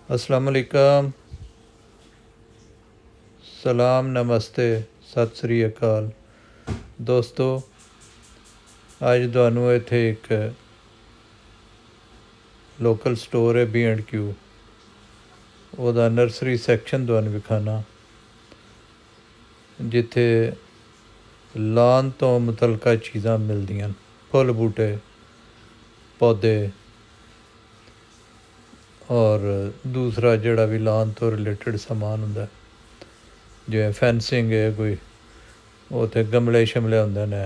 अस्सलाम वालेकुम। सलाम, नमस्ते, सत श्री अकाल दोस्तों। ਅੱਜ ਤੁਹਾਨੂੰ ਇੱਥੇ ਇੱਕ ਲੋਕਲ ਸਟੋਰ ਹੈ B&Q, ਉਹਦਾ ਨਰਸਰੀ ਸੈਕਸ਼ਨ ਤੁਹਾਨੂੰ ਵਿਖਾਣਾ, ਜਿੱਥੇ ਲਾਨ ਤੋਂ ਮੁਤਲਕਾ ਚੀਜ਼ਾਂ ਮਿਲਦੀਆਂ, ਫੁੱਲ ਬੂਟੇ ਪੌਦੇ ਔਰ ਦੂਸਰਾ ਜਿਹੜਾ ਵੀ ਲਾਨ ਤੋਂ ਰਿਲੇਟਡ ਸਮਾਨ ਹੁੰਦਾ, ਜਿਵੇਂ ਫੈਂਸਿੰਗ ਹੈ, ਕੋਈ ਉੱਥੇ ਗਮਲੇ ਸ਼ਮਲੇ ਹੁੰਦੇ ਨੇ,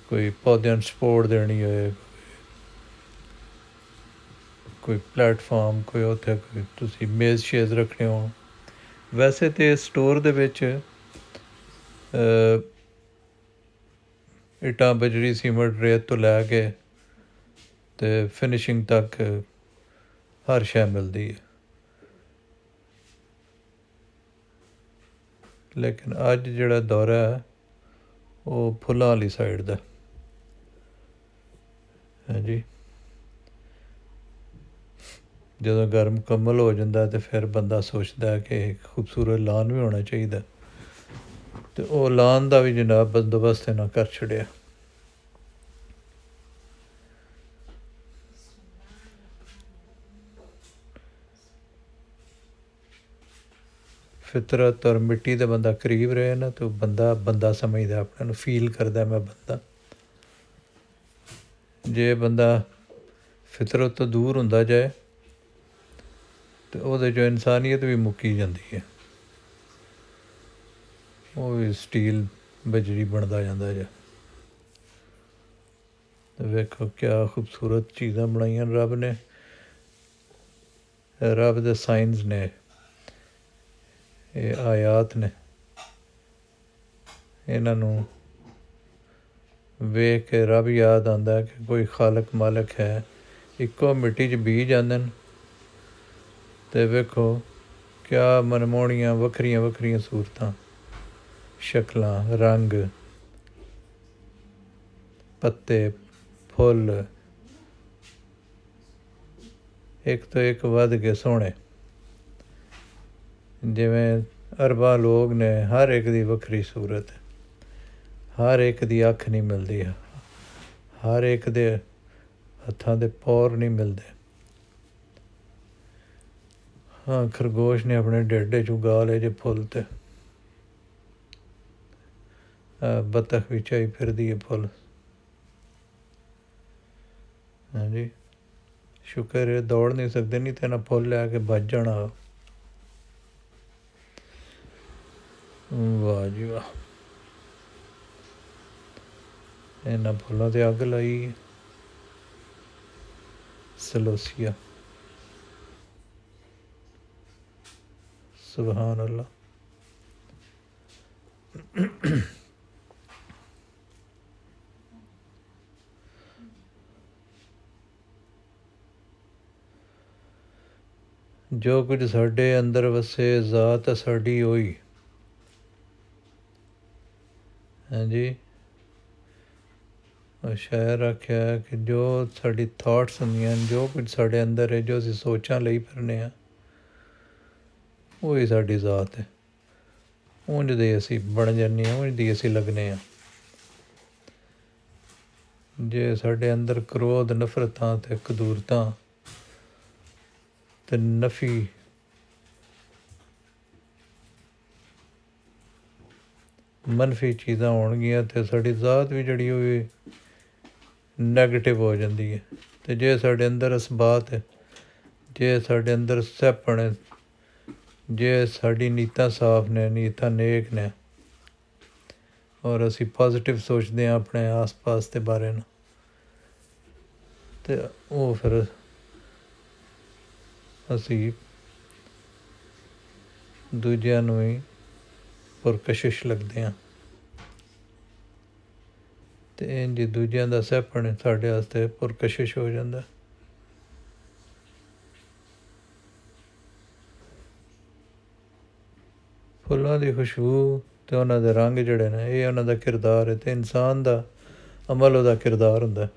ਕੋਈ ਪੌਦਿਆਂ ਨੂੰ ਸਪੋਰਟ ਦੇਣੀ ਹੋਏ, ਕੋਈ ਪਲੇਟਫਾਰਮ, ਕੋਈ ਉੱਥੇ ਕੋਈ ਤੁਸੀਂ ਮੇਜ਼ ਸ਼ੇਜ਼ ਰੱਖਣੇ ਹੋ। ਵੈਸੇ ਤਾਂ ਸਟੋਰ ਦੇ ਵਿੱਚ ਇੱਟਾਂ ਬਜਰੀ ਸੀਮੈਂਟ ਰੇਤ ਤੋਂ ਲੈ ਕੇ ਅਤੇ ਫਿਨਿਸ਼ਿੰਗ ਤੱਕ ਹਰ ਸ਼ੈ ਮਿਲਦੀ ਹੈ। ਲੇਕਿਨ ਅੱਜ ਜਿਹੜਾ ਦੌਰਾ ਹੈ ਉਹ ਫੁੱਲਾਂ ਵਾਲੀ ਸਾਈਡ ਦਾ ਹਾਂਜੀ। ਜਦੋਂ ਘਰ ਮੁਕੰਮਲ ਹੋ ਜਾਂਦਾ ਤਾਂ ਫਿਰ ਬੰਦਾ ਸੋਚਦਾ ਕਿ ਇੱਕ ਖੂਬਸੂਰਤ ਲਾਨ ਵੀ ਹੋਣਾ ਚਾਹੀਦਾ, ਅਤੇ ਉਹ ਲਾਨ ਦਾ ਵੀ ਜਨਾਬ ਬੰਦੋਬਸਤ ਇਹਨਾਂ ਕਰ ਛੱਡਿਆ। ਫਿਤਰਤ ਔਰ ਮਿੱਟੀ ਦਾ ਬੰਦਾ ਕਰੀਬ ਰਹੇ ਨਾ, ਤਾਂ ਬੰਦਾ ਸਮਝਦਾ, ਆਪਣੇ ਨੂੰ ਫੀਲ ਕਰਦਾ ਮੈਂ ਬੰਦਾ। ਜੇ ਬੰਦਾ ਫਿਤਰਤ ਤੋਂ ਦੂਰ ਹੁੰਦਾ ਜਾਏ ਅਤੇ ਉਹਦੇ 'ਚੋਂ ਇਨਸਾਨੀਅਤ ਵੀ ਮੁੱਕੀ ਜਾਂਦੀ ਹੈ, ਉਹ ਵੀ ਸਟੀਲ ਬਜਰੀ ਬਣਦਾ ਜਾਂਦਾ ਜਾ। ਵੇਖੋ ਕਿਆ ਖੂਬਸੂਰਤ ਚੀਜ਼ਾਂ ਬਣਾਈਆਂ ਰੱਬ ਨੇ, ਰੱਬ ਦੇ ਸਾਇੰਸ ਨੇ, ਇਹ ਆਯਾਤ ਨੇ। ਇਹਨਾਂ ਨੂੰ ਵੇਖ ਕੇ ਰੱਬ ਯਾਦ ਆਉਂਦਾ ਕਿ ਕੋਈ ਖਾਲਕ ਮਾਲਕ ਹੈ। ਇੱਕੋ ਮਿੱਟੀ 'ਚ ਬੀਜ ਜਾਂਦੇ ਨੇ ਅਤੇ ਵੇਖੋ ਕਿਆ ਮਨਮੋਹਣੀਆਂ ਵੱਖਰੀਆਂ ਵੱਖਰੀਆਂ ਸੂਰਤਾਂ, ਸ਼ਕਲਾਂ, ਰੰਗ, ਪੱਤੇ, ਫੁੱਲ ਇੱਕ ਤੋਂ ਇੱਕ ਵੱਧ ਕੇ ਸੋਹਣੇ। ਜਿਵੇਂ ਅਰਬਾਂ ਲੋਕ ਨੇ, ਹਰ ਇੱਕ ਦੀ ਵੱਖਰੀ ਸੂਰਤ, ਹਰ ਇੱਕ ਦੀ ਅੱਖ ਨਹੀਂ ਮਿਲਦੀ, ਹਰ ਇੱਕ ਦੇ ਹੱਥਾਂ ਦੇ ਪੌਰ ਨਹੀਂ ਮਿਲਦੇ। ਹਾਂ, ਖਰਗੋਸ਼ ਨੇ ਆਪਣੇ ਢਿੱਡ 'ਚ ਉਗਾ ਲਏ ਜੇ ਫੁੱਲ, ਅਤੇ ਬੱਤਖ ਵੀ ਚਾਈ ਫਿਰਦੀ ਹੈ ਫੁੱਲ। ਹਾਂਜੀ, ਸ਼ੁਕਰ ਹੈ ਦੌੜ ਨਹੀਂ ਸਕਦੇ, ਨਹੀਂ ਤਾਂ ਇਹਨਾਂ ਫੁੱਲ ਲੈ ਕੇ ਭੱਜ ਜਾਣਾ। ਵਾਹ ਜੀ ਵਾਹ, ਇਹਨਾਂ ਫੁੱਲਾਂ 'ਤੇ ਅੱਗ ਲਾਈ ਸਲੋਸੀਆ, ਸੁਬਹਾਨ ਅੱਲਾ। ਜੋ ਕੁਝ ਸਾਡੇ ਅੰਦਰ ਵਸੇ ਜ਼ਾਤ ਸਾਡੀ ਹੋਈ। ਹਾਂਜੀ, ਸ਼ਾਇਰ ਆਖਿਆ ਕਿ ਜੋ ਸਾਡੀ ਥਾਟਸ ਹੁੰਦੀਆਂ ਹਨ, ਜੋ ਕੁਝ ਸਾਡੇ ਅੰਦਰ ਹੈ, ਜੋ ਅਸੀਂ ਸੋਚਾਂ ਲਈ ਫਿਰਨੇ ਹਾਂ, ਉਹੀ ਸਾਡੀ ਜ਼ਾਤ ਹੈ। ਉਂਝ ਦੇ ਅਸੀਂ ਬਣ ਜਾਂਦੇ ਹਾਂ, ਉਂਝ ਦੀ ਅਸੀਂ ਲੱਗਦੇ ਹਾਂ। ਜੇ ਸਾਡੇ ਅੰਦਰ ਕ੍ਰੋਧ, ਨਫ਼ਰਤਾਂ ਅਤੇ ਕਦੂਰਤਾਂ ਅਤੇ ਨਫੀ ਮਨਫੀ ਚੀਜ਼ਾਂ ਹੋਣਗੀਆਂ ਅਤੇ ਸਾਡੀ ਜ਼ਾਤ ਵੀ ਜਿਹੜੀ ਉਹ ਨੈਗੇਟਿਵ ਹੋ ਜਾਂਦੀ ਹੈ। ਅਤੇ ਜੇ ਸਾਡੇ ਅੰਦਰ ਇਸਬਾਤ ਹੈ, ਜੇ ਸਾਡੇ ਅੰਦਰ ਸਹਿਪਣ ਹੈ, ਜੇ ਸਾਡੀ ਨੀਤਾਂ ਸਾਫ਼ ਨੇ, ਨੀਤਾਂ ਨੇਕ ਨੇ, ਔਰ ਅਸੀਂ ਪੋਜ਼ੀਟਿਵ ਸੋਚਦੇ ਹਾਂ ਆਪਣੇ ਆਸ ਪਾਸ ਦੇ ਬਾਰੇ ਨੂੰ, ਅਤੇ ਉਹ ਫਿਰ ਅਸੀਂ ਦੂਜਿਆਂ ਨੂੰ ਵੀ ਪੁਰਕਸ਼ਿਸ਼ ਲੱਗਦੇ ਹਾਂ, ਅਤੇ ਇੰਝ ਦੂਜਿਆਂ ਦਾ ਸਹਿਪਣ ਸਾਡੇ ਵਾਸਤੇ ਪੁਰਕਸ਼ਿਸ਼ ਹੋ ਜਾਂਦਾ। ਫੁੱਲਾਂ ਦੀ ਖੁਸ਼ਬੂ ਅਤੇ ਉਹਨਾਂ ਦੇ ਰੰਗ ਜਿਹੜੇ ਨੇ, ਇਹ ਉਹਨਾਂ ਦਾ ਕਿਰਦਾਰ ਹੈ, ਅਤੇ ਇਨਸਾਨ ਦਾ ਅਮਲ ਉਹਦਾ ਕਿਰਦਾਰ ਹੁੰਦਾ।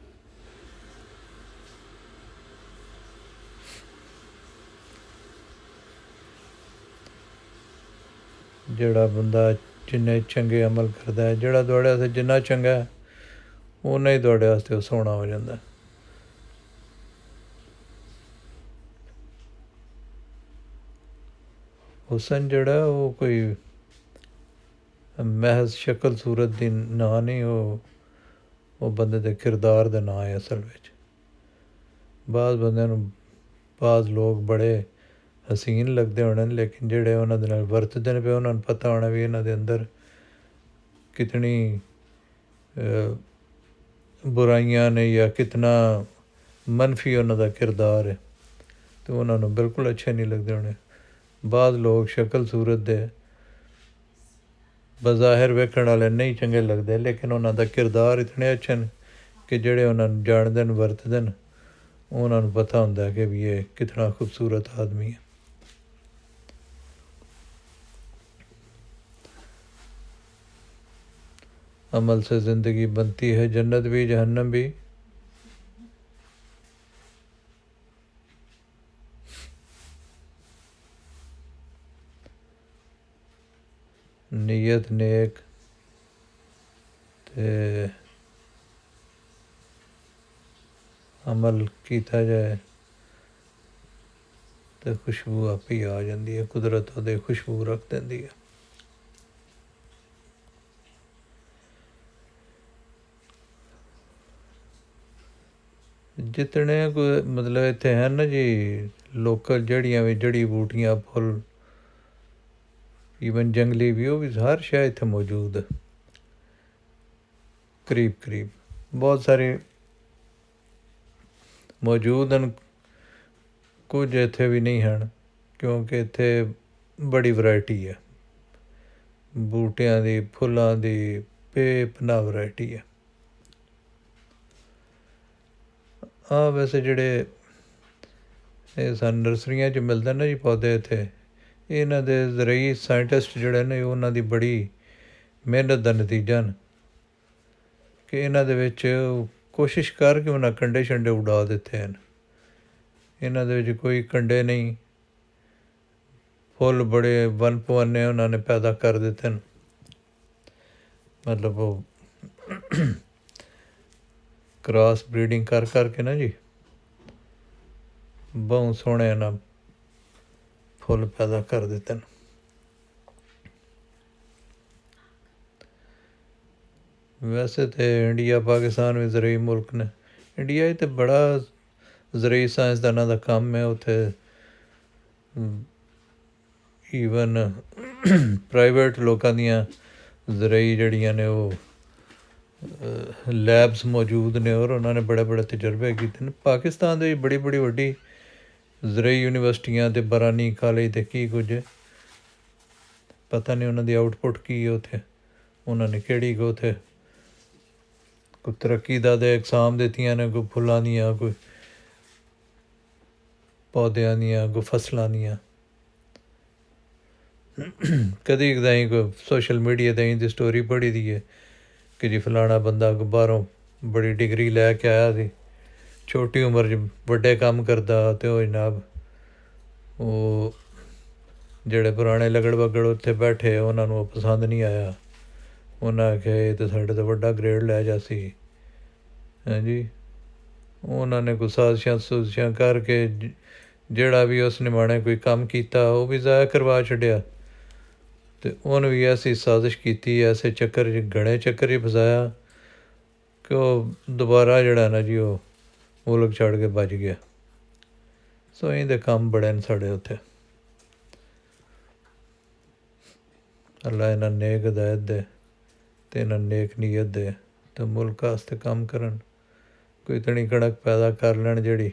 ਜਿਹੜਾ ਬੰਦਾ ਜਿੰਨੇ ਚੰਗੇ ਅਮਲ ਕਰਦਾ ਹੈ, ਜਿਹੜਾ ਤੁਹਾਡੇ ਵਾਸਤੇ ਜਿੰਨਾ ਚੰਗਾ ਹੈ ਉਨਾ ਹੀ ਤੁਹਾਡੇ ਵਾਸਤੇ ਉਹ ਸੋਹਣਾ ਹੋ ਜਾਂਦਾ। ਹੁਸਨ ਜਿਹੜਾ ਉਹ ਕੋਈ ਮਹਿਜ਼ ਸ਼ਕਲ ਸੂਰਤ ਦੀ ਨਾਂ ਨਹੀਂ, ਉਹ ਬੰਦੇ ਦੇ ਕਿਰਦਾਰ ਦਾ ਨਾਂ ਹੈ ਅਸਲ ਵਿੱਚ। ਬਾਜ਼ ਬੰਦਿਆਂ ਨੂੰ ਬਾਜ਼ ਲੋਕ ਬੜੇ ਹਸੀਨ ਲੱਗਦੇ ਹੋਣੇ, ਲੇਕਿਨ ਜਿਹੜੇ ਉਹਨਾਂ ਦੇ ਨਾਲ ਵਰਤਦੇ ਨੇ ਪਏ ਉਹਨਾਂ ਨੂੰ ਪਤਾ ਹੋਣਾ ਵੀ ਇਹਨਾਂ ਦੇ ਅੰਦਰ ਕਿਤਨੀ ਬੁਰਾਈਆਂ ਨੇ ਜਾਂ ਕਿਤਨਾ ਮਨਫੀ ਉਹਨਾਂ ਦਾ ਕਿਰਦਾਰ ਹੈ, ਅਤੇ ਉਹਨਾਂ ਨੂੰ ਬਿਲਕੁਲ ਅੱਛੇ ਨਹੀਂ ਲੱਗਦੇ ਹੋਣੇ। ਬਾਜ਼ ਲੋਕ ਸ਼ਕਲ ਸੂਰਤ ਦੇ ਬਜ਼ਾਹਿਰ ਵੇਖਣ ਵਾਲੇ ਨਹੀਂ ਚੰਗੇ ਲੱਗਦੇ, ਲੇਕਿਨ ਉਹਨਾਂ ਦਾ ਕਿਰਦਾਰ ਇਤਨੇ ਅੱਛੇ ਨੇ ਕਿ ਜਿਹੜੇ ਉਹਨਾਂ ਨੂੰ ਜਾਣਦੇ ਨੇ ਵਰਤਦੇ ਨੇ ਉਹਨਾਂ ਨੂੰ ਪਤਾ ਹੁੰਦਾ ਕਿ ਵੀ ਇਹ ਕਿਤਨਾ ਖੂਬਸੂਰਤ ਆਦਮੀ ਹੈ। अमल से ज़िंदगी बनती है, जन्नत भी जहन्नम भी। नीयत नेक ते अमल किया जाए तो खुशबू आप ही आ जाती है, कुदरत वो खुशबू रख देती है। जितने कोई मतलब इतने हैं ना जी लोकल जड़ियाँ भी जड़ी बूटियाँ फुल ईवन जंगली भी, वो भी हर शय इत्थे मौजूद है करीब करीब, बहुत सारे मौजूद हैं, कुछ इत्थे भी नहीं हैं क्योंकि इत्थे बड़ी वैरायटी है बूटियां दी फुल्लां दी, बेपनाह वैरायटी है। हाँ वैसे जेह्ड़े सन नर्सरियां च मिलदे ना जी पौधे इत्थे, इन्हां दे ज़रूरी साइंटिस्ट जेह्ड़े ने उन्हां दी बड़ी मेहनत दा नतीजा न कि इन्हां दे विच कोशिश करके उन्हां कंडे शंडे उड़ा दित्ते न। इन्हां दे विच कोई कंडे नहीं, फुल बड़े वन पवन्ने उन्होंने पैदा कर दिते न, मतलब वो क्रॉस ब्रीडिंग कर करके ना जी बहुत सोहने ना फुल पैदा कर दिते न। वैसे तो इंडिया पाकिस्तान भी ज़रूरी मुल्क ने, इंडिया तो बड़ा ज़रूरी साइंसदाना का काम है, उत्थे ईवन प्राइवेट लोगों दियां ज़रूरी जड़ियां ने वो लैब्स मौजूद ने और उन्होंने बड़े बड़े तजर्बे किए। पाकिस्तान की बड़ी बड़ी वड्डी ज़रूरी यूनिवर्सिटियां ते बरानी कॉलेज ते की कुछ पता नहीं उन्होंने आउटपुट की है उत्थे, उन्होंने केड़ी को उत्थे कोई तरक्की दा दे एग्जाम दित्तियां ने, कोई फुल्लां दियां, कोई पौधों दियां, कोई फसलों दियां। कदी कदाई कोई सोशल मीडिया ते इंदी स्टोरी पढ़ी दी है कि जी फलाना बंदा बाहरों बड़ी डिग्री लैके आया सी, छोटी उम्र च बड़े काम करता, तो जनाब वो जेड़े पुराने लगड़ बगड़ उत्थे बैठे उन्होंने पसंद नहीं आया, उन्हें आख्या ये तो साढ़े तो वड्डा ग्रेड लै जासी। हाँ जी, उन्होंने कोई साजिशां सूजिशां करके जेड़ा भी उस निमाणे कोई काम किया वो भी ज़ाया करवा छड्डिया, तो उन्हें भी ऐसी साजिश की, ऐसे चक्कर घने चक्कर ही फसाया कि वो दोबारा जड़ा ना जी वो मुल्क छड़ के बच गया। सो इंदे काम बड़े न साढ़े उत्थे। अल्लाह इन्हां नेक हिदायत दे ते इन्हां नेक नीयत दे तो मुल्क आस्ते काम करन, कोई तनी कणक पैदा कर लैन जेड़ी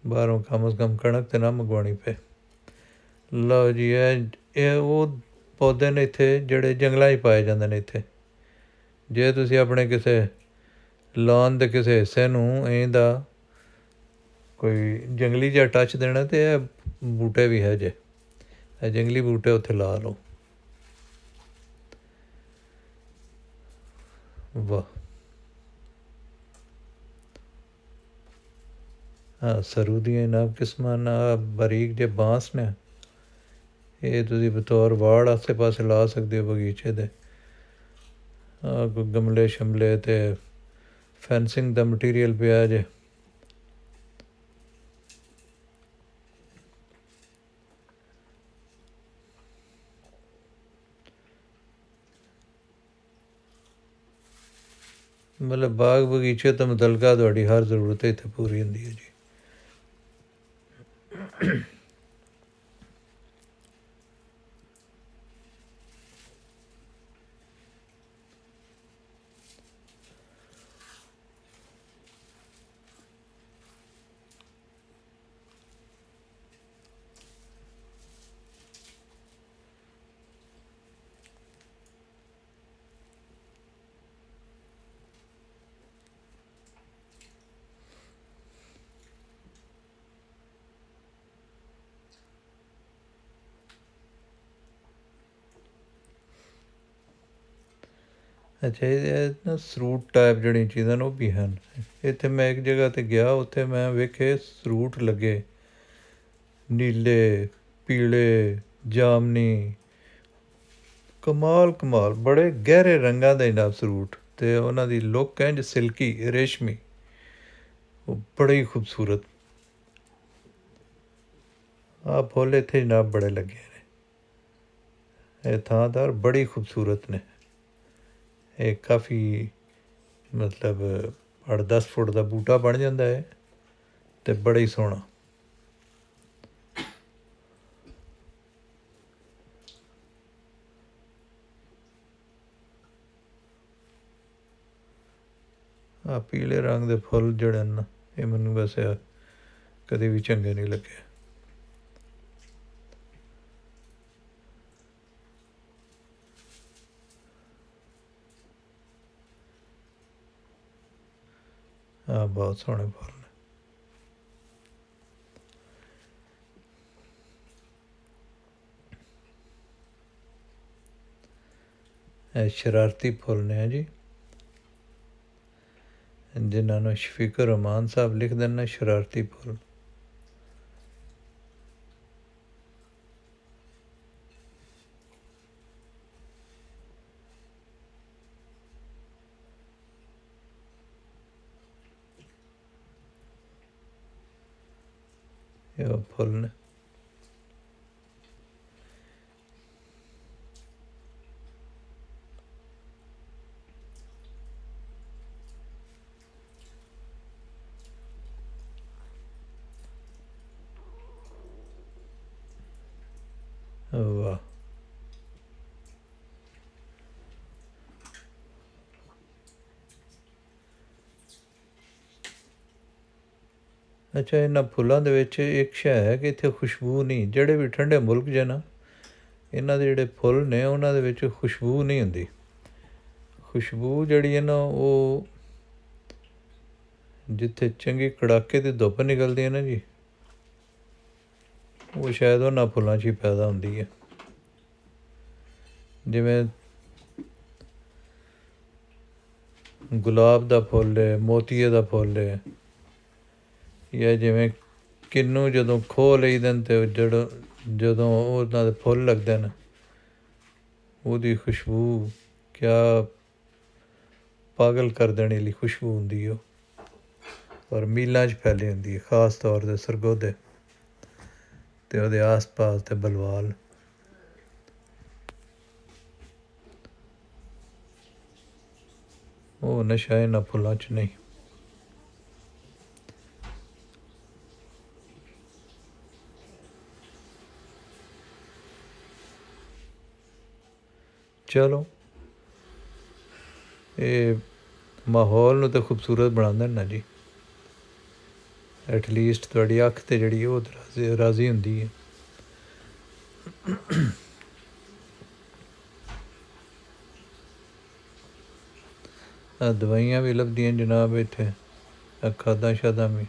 बाहरों कम अज़ कम कणक तो ना मंगवानी पे। लो जी ये वो पौधे ने इत्थे जेड़े जंगलों च पाए जाते हैं। इत्थे जे तुसी अपने किसी लॉन के किसी हिस्से नूं इहदा कोई जंगली जिहा टच देना तो यह बूटे भी है जे जंगली बूटे उत्थे ला लो। वाह हाँ सरू दियां इनाम किस्मां ना बारीक जे बांस ने ਇਹ ਤੁਸੀਂ ਬਤੌਰ ਵਾੜ ਆਸੇ ਪਾਸੇ ਲਾ ਸਕਦੇ ਹੋ ਬਗੀਚੇ ਦੇ। ਕੋਈ ਗਮਲੇ ਸ਼ਮਲੇ ਅਤੇ ਫੈਂਸਿੰਗ ਦਾ ਮਟੀਰੀਅਲ ਪਿਆ ਜੇ। ਮਤਲਬ ਬਾਗ ਬਗੀਚੇ ਤੋਂ ਮੁਤਲਕਾ ਤੁਹਾਡੀ ਹਰ ਜ਼ਰੂਰਤ ਇੱਥੇ ਪੂਰੀ ਹੁੰਦੀ ਹੈ ਜੀ। ਅੱਛਾ, ਇਹ ਨਾ ਸਰੂਟ ਟਾਈਪ ਜਿਹੜੀਆਂ ਚੀਜ਼ਾਂ ਨੇ ਉਹ ਵੀ ਹਨ ਇੱਥੇ। ਮੈਂ ਇੱਕ ਜਗ੍ਹਾ 'ਤੇ ਗਿਆ, ਉੱਥੇ ਮੈਂ ਵੇਖੇ ਸਰੂਟ ਲੱਗੇ, ਨੀਲੇ, ਪੀਲੇ, ਜਾਮਨੀ, ਕਮਾਲ ਕਮਾਲ, ਬੜੇ ਗਹਿਰੇ ਰੰਗਾਂ ਦੇ ਜਨਾਬ ਸਰੂਟ, ਅਤੇ ਉਹਨਾਂ ਦੀ ਲੁੱਕ ਇੰਝ ਸਿਲਕੀ ਰੇਸ਼ਮੀ, ਉਹ ਬੜੇ ਹੀ ਖੂਬਸੂਰਤ। ਆਹ ਫੁੱਲ ਇੱਥੇ ਜਨਾਬ ਬੜੇ ਲੱਗੇ ਨੇ, ਇਹ ਥਾਂਦਾਰ ਬੜੀ ਖੂਬਸੂਰਤ ਨੇ। ਇਹ ਕਾਫੀ ਮਤਲਬ 8-10 ਫੁੱਟ ਦਾ ਬੂਟਾ ਬਣ ਜਾਂਦਾ ਹੈ ਅਤੇ ਬੜਾ ਹੀ ਸੋਹਣਾ। ਆਹ ਪੀਲੇ ਰੰਗ ਦੇ ਫੁੱਲ ਜਿਹੜੇ ਨੇ ਇਹ ਮੈਨੂੰ ਵੈਸੇ ਕਦੇ ਵੀ ਚੰਗੇ ਨਹੀਂ ਲੱਗੇ। ਆਹ ਬਹੁਤ ਸੋਹਣੇ ਫੁੱਲ ਨੇ। ਇਹ ਸ਼ਰਾਰਤੀ ਫੁੱਲ ਨੇ ਜੀ, ਜਿਨ੍ਹਾਂ ਨੂੰ ਸ਼ਫੀਕੁਰ ਰਹਿਮਾਨ ਸਾਹਿਬ ਲਿਖਦੇ ਨੇ ਸ਼ਰਾਰਤੀ ਫੁੱਲ। ਇਹ ਫੁੱਲ ਨੇ। ਵਾਹ, ਅੱਛਾ, ਇਹਨਾਂ ਫੁੱਲਾਂ ਦੇ ਵਿੱਚ ਇੱਕ ਸ਼ੈ ਹੈ ਕਿ ਇੱਥੇ ਖੁਸ਼ਬੂ ਨਹੀਂ। ਜਿਹੜੇ ਵੀ ਠੰਡੇ ਮੁਲਕ ਜੇ ਨਾ, ਇਹਨਾਂ ਦੇ ਜਿਹੜੇ ਫੁੱਲ ਨੇ ਉਹਨਾਂ ਦੇ ਵਿੱਚ ਖੁਸ਼ਬੂ ਨਹੀਂ ਹੁੰਦੀ। ਖੁਸ਼ਬੂ ਜਿਹੜੀ ਹੈ ਨਾ ਉਹ ਜਿੱਥੇ ਚੰਗੀ ਕੜਾਕੇ ਦੀ ਧੁੱਪ ਨਿਕਲਦੀ ਹੈ ਨਾ ਜੀ, ਉਹ ਸ਼ਾਇਦ ਉਹਨਾਂ ਫੁੱਲਾਂ 'ਚ ਹੀ ਪੈਦਾ ਹੁੰਦੀ ਹੈ। ਜਿਵੇਂ ਗੁਲਾਬ ਦਾ ਫੁੱਲ ਹੈ, ਮੋਤੀਏ ਦਾ ਫੁੱਲ ਹੈ, ਜਾਂ ਜਿਵੇਂ ਕਿੰਨੂ ਜਦੋਂ ਖੋਹ ਲਈਦੇ ਨੇ ਅਤੇ ਜਦੋਂ ਉਹਨਾਂ ਦੇ ਫੁੱਲ ਲੱਗਦੇ ਨੇ, ਉਹਦੀ ਖੁਸ਼ਬੂ ਕਿਆ ਪਾਗਲ ਕਰ ਦੇਣੇ ਵਾਲੀ ਖੁਸ਼ਬੂ ਹੁੰਦੀ ਉਹ, ਔਰ ਮੀਲਾਂ 'ਚ ਫੈਲੀ ਹੁੰਦੀ ਹੈ, ਖ਼ਾਸ ਤੌਰ 'ਤੇ ਸਰਗੋਧੇ ਅਤੇ ਉਹਦੇ ਆਸ ਪਾਸ ਅਤੇ ਬਲਵਾਲ। ਉਹ ਨਸ਼ਾ ਇਹਨਾਂ ਫੁੱਲਾਂ 'ਚ ਨਹੀਂ। ਚਲੋ, ਇਹ ਮਾਹੌਲ ਨੂੰ ਤਾਂ ਖੂਬਸੂਰਤ ਬਣਾਉਂਦੇ ਨੇ ਨਾ ਜੀ, ਐਟਲੀਸਟ ਤੁਹਾਡੀ ਅੱਖ 'ਤੇ ਜਿਹੜੀ ਉਹ ਰਾਜ਼ੀ ਹੁੰਦੀ ਹੈ। ਦਵਾਈਆਂ ਵੀ ਲੱਭਦੀਆਂ ਜਨਾਬ ਇੱਥੇ, ਖਾਦਾਂ ਸ਼ਾਦਾਂ ਵੀ।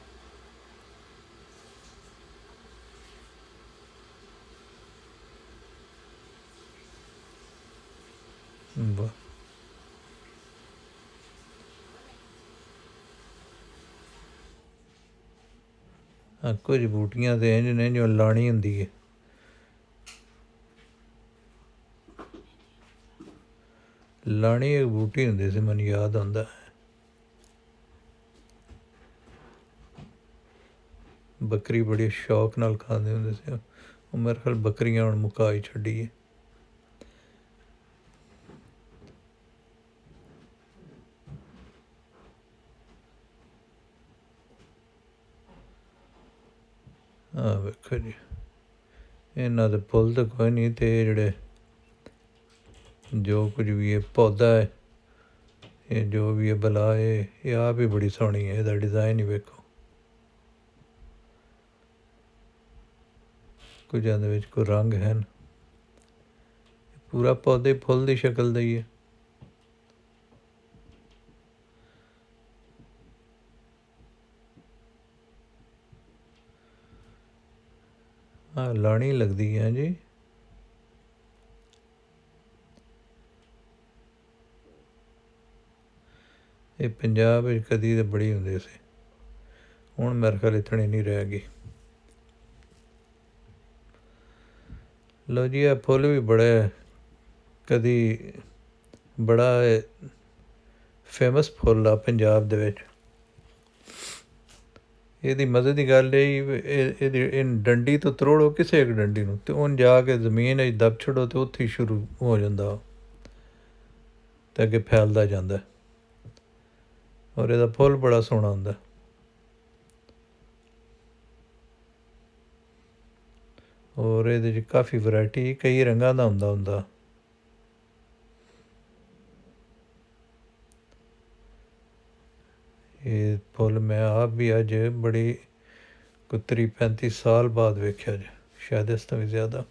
ਵਾਹ, ਕੁਝ ਬੂਟੀਆਂ ਤਾਂ ਇੰਝ ਨੇ ਜੋ ਲਾਣੀ ਹੁੰਦੀ ਹੈ, ਲਾਣੀ ਇੱਕ ਬੂਟੀ ਹੁੰਦੀ ਸੀ, ਮੈਨੂੰ ਯਾਦ ਆਉਂਦਾ। ਬੱਕਰੀ ਬੜੀ ਸ਼ੌਕ ਨਾਲ ਖਾਂਦੇ ਹੁੰਦੇ ਸੀ। ਉਹ ਮੇਰੇ ਖਿਆਲ ਬੱਕਰੀਆਂ ਹੁਣ ਮੁਕਾ ਹੀ ਛੱਡੀ ਹੈ। ਆਹ ਵੇਖੋ ਜੀ, ਇਹਨਾਂ ਦੇ ਫੁੱਲ ਤਾਂ ਕੋਈ ਨਹੀਂ, ਅਤੇ ਜਿਹੜੇ ਜੋ ਕੁਝ ਵੀ ਇਹ ਪੌਦਾ ਹੈ, ਇਹ ਜੋ ਵੀ ਇਹ ਬਲਾ ਹੈ, ਇਹ ਆਪ ਹੀ ਬੜੀ ਸੋਹਣੀ ਹੈ। ਇਹਦਾ ਡਿਜ਼ਾਈਨ ਹੀ ਵੇਖੋ, ਕੁਝਾਂ ਦੇ ਵਿੱਚ ਕੋਈ ਰੰਗ ਹਨ। ਪੂਰਾ ਪੌਦੇ ਫੁੱਲ ਦੀ ਸ਼ਕਲ ਦਾ ਹੀ ਹੈ। ਹਾਂ, ਲਾਣੀ ਲੱਗਦੀ ਹੈ ਜੀ। ਇਹ ਪੰਜਾਬ ਵਿੱਚ ਕਦੀ ਤਾਂ ਬੜੀ ਹੁੰਦੀ ਸੀ, ਹੁਣ ਮੇਰੇ ਖਿਆਲ ਇਤਨੀ ਨਹੀਂ ਰਹਿ ਗਈ। ਲਓ ਜੀ, ਇਹ ਫੁੱਲ ਵੀ ਬੜਾ ਕਦੀ ਬੜਾ ਫੇਮਸ ਫੁੱਲ ਆ ਪੰਜਾਬ ਦੇ ਵਿੱਚ। ਇਹਦੀ ਮਜ਼ੇ ਦੀ ਗੱਲ ਇਹਦੀ ਡੰਡੀ ਤੋਂ ਤਰੋੜੋ ਕਿਸੇ ਇੱਕ ਡੰਡੀ ਨੂੰ, ਅਤੇ ਉਹਨੂੰ ਜਾ ਕੇ ਜ਼ਮੀਨ ਵਿੱਚ ਦੱਬ ਛੱਡੋ, ਅਤੇ ਉੱਥੇ ਹੀ ਸ਼ੁਰੂ ਹੋ ਜਾਂਦਾ, ਅਤੇ ਅੱਗੇ ਫੈਲਦਾ ਜਾਂਦਾ। ਔਰ ਇਹਦਾ ਫੁੱਲ ਬੜਾ ਸੋਹਣਾ ਹੁੰਦਾ। ਔਰ ਇਹਦੇ 'ਚ ਕਾਫੀ ਵੈਰਾਇਟੀ, ਕਈ ਰੰਗਾਂ ਦਾ ਹੁੰਦਾ। ਇਹ ਫੁੱਲ ਮੈਂ ਆਪ ਵੀ ਅੱਜ ਬੜੀ ਕੋਈ 30-35 ਸਾਲ ਬਾਅਦ ਵੇਖਿਆ ਜੀ, ਸ਼ਾਇਦ ਇਸ ਤੋਂ ਵੀ ਜ਼ਿਆਦਾ।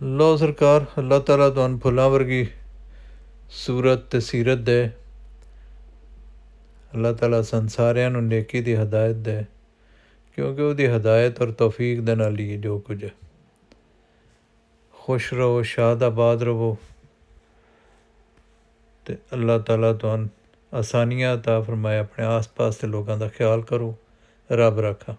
ਲਓ ਸਰਕਾਰ, ਅੱਲਾਹ ਤਾਲਾ ਤੁਹਾਨੂੰ ਫੁੱਲਾਂ ਵਰਗੀ ਸੂਰਤ ਅਤੇ ਸੀਰਤ ਦੇ। ਅੱਲਾਹ ਤਾਲਾ ਸਾਨੂੰ ਸਾਰਿਆਂ ਨੂੰ ਨੇਕੀ ਦੀ ਹਦਾਇਤ ਦੇ, ਕਿਉਂਕਿ ਉਹਦੀ ਹਦਾਇਤ ਔਰ ਤੌਫੀਕ ਦੇ ਨਾਲ ਹੀ ਜੋ ਕੁਝ ਹੈ। ਖੁਸ਼ ਰਹੋ, ਸ਼ਾਦ ਆਬਾਦ ਰਹੋ, ਅਤੇ ਅੱਲਾਹ ਤਾਲਾ ਤੁਹਾਨੂੰ ਆਸਾਨੀਆਂ ਅਤਾ ਫਰਮਾਏ। ਆਪਣੇ ਆਸ ਪਾਸ ਦੇ ਲੋਕਾਂ ਦਾ ਖਿਆਲ ਕਰੋ। ਰੱਬ ਰਾਖਾ।